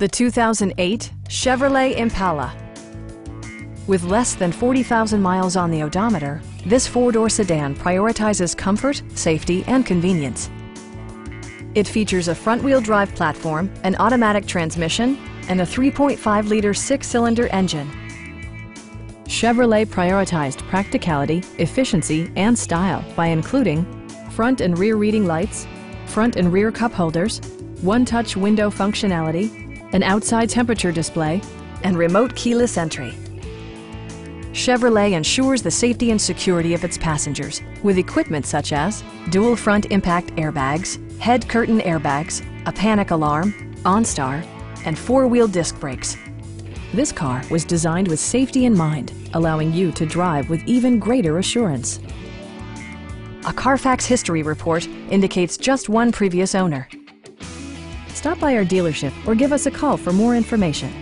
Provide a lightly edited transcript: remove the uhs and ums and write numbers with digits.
The 2008 Chevrolet Impala. With less than 40,000 miles on the odometer, this four-door sedan prioritizes comfort, safety, and convenience. It features a front-wheel drive platform, an automatic transmission, and a 3.5-liter six-cylinder engine. Chevrolet prioritized practicality, efficiency, and style by including front and rear reading lights, front and rear cup holders, one-touch window functionality, an outside temperature display, and remote keyless entry. Chevrolet ensures the safety and security of its passengers with equipment such as dual front impact airbags, head curtain airbags, a panic alarm, OnStar, and four-wheel disc brakes. This car was designed with safety in mind, allowing you to drive with even greater assurance. A Carfax history report indicates just one previous owner. Stop by our dealership or give us a call for more information.